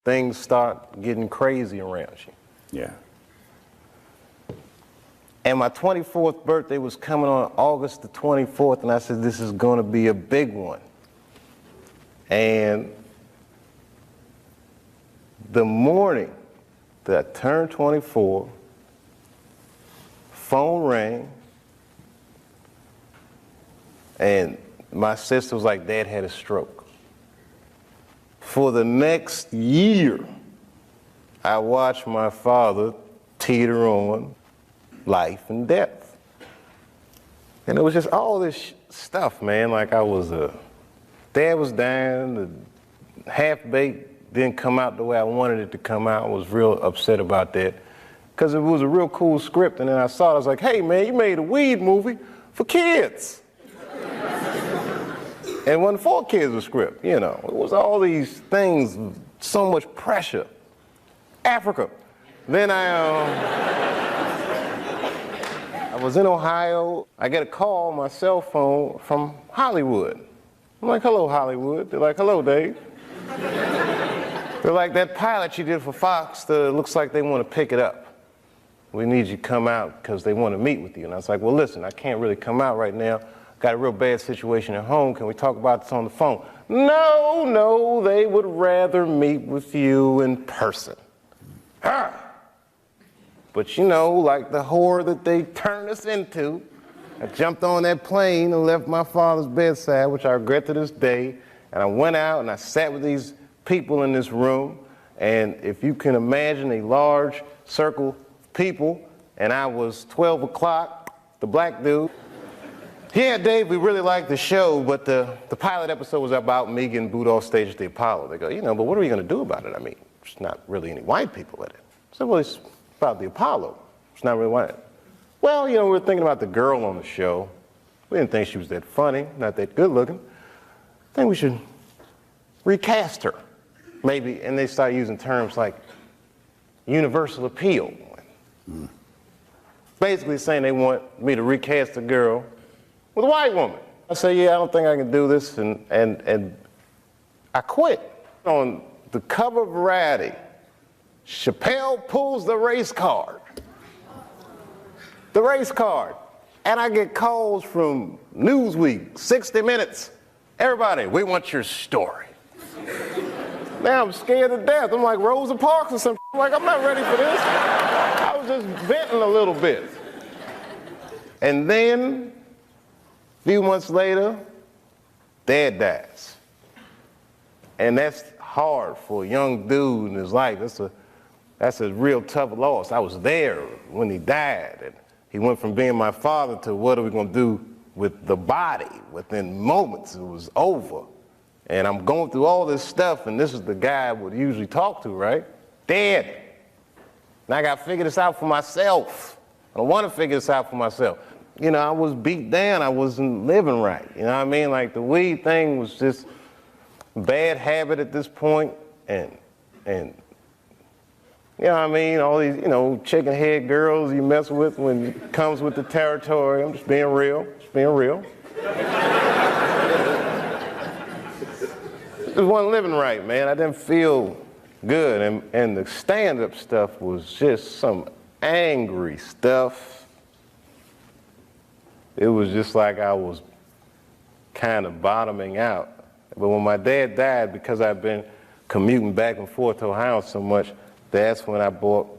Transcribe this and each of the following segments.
things start getting crazy around you. Yeah. And my 24th birthday was coming on August the 24th, and I said, this is going to be a big one. And the morning that I turned 24, phone rang, and my sister was like, Dad had a stroke. For the next year, I watched my father teeter on life and death. And it was just all this stuff, man. Like Dad was dying, the Half-Baked didn't come out the way I wanted it to come out. I was real upset about that. Because it was a real cool script, and then I saw it, I was like, hey man, you made a weed movie for kids. And it wasn't for kids, a script, you know. It was all these things, so much pressure. Africa. Then I was in Ohio. I get a call on my cell phone from Hollywood. I'm like, hello, Hollywood. They're like, hello, Dave. They're like, that pilot you did for Fox, looks like they want to pick it up. We need you to come out because they want to meet with you. And I was like, well, listen, I can't really come out right now. Got a real bad situation at home. Can we talk about this on the phone? No, they would rather meet with you in person. But you know, like the horror that they turned us into, I jumped on that plane and left my father's bedside, which I regret to this day. And I went out and I sat with these people in this room. And if you can imagine a large circle of people, and I was 12 o'clock, the black dude. Yeah, Dave, we really liked the show, but the pilot episode was about me getting booed off stage at the Apollo. They go, you know, but what are we going to do about it? I mean, there's not really any white people in it. I said, well, it's about the Apollo. It's not really white. Well, you know, we were thinking about the girl on the show. We didn't think she was that funny, not that good looking. I think we should recast her, maybe. And they start using terms like universal appeal. Basically saying they want me to recast a girl with a white woman. I say, yeah, I don't think I can do this, and I quit. On the cover of Variety, Chappelle pulls the race card. The race card. And I get calls from Newsweek, 60 Minutes. Everybody, we want your story. Now I'm scared to death. I'm like Rosa Parks or something. I'm like, I'm not ready for this. I was just venting a little bit. And then, a few months later, Dad dies. And that's hard for a young dude in his life. That's a real tough loss. I was there when he died. And he went from being my father to what are we going to do with the body? Within moments, it was over. And I'm going through all this stuff, and this is the guy I would usually talk to, right? Dad. And I got to figure this out for myself. I don't want to figure this out for myself. You know, I was beat down. I wasn't living right. You know what I mean? Like, the weed thing was just a bad habit at this point. And you know what I mean? All these, you know, chicken head girls you mess with when it comes with the territory. I'm just being real. Just being real. Just wasn't living right, man. I didn't feel good. And the stand-up stuff was just some angry stuff. It was just like I was kind of bottoming out. But when my dad died, because I'd been commuting back and forth to Ohio so much, that's when I bought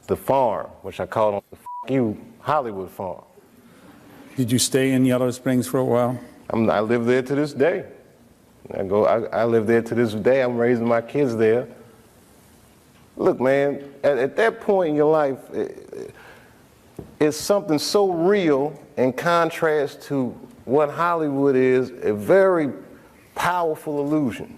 the farm, which I called the F you Hollywood farm. Did you stay in Yellow Springs for a while? I live there to this day. I live there to this day. I'm raising my kids there. Look, man, at that point in your life, it's something so real in contrast to what Hollywood is, a very powerful illusion.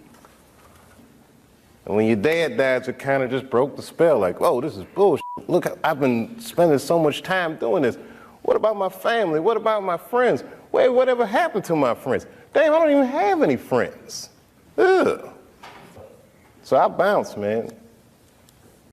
And when your dad died, it kind of just broke the spell, like, oh, this is bullshit. Look, I've been spending so much time doing this. What about my family? What about my friends? Wait, whatever happened to my friends? Damn, I don't even have any friends. Ugh. So I bounced, man.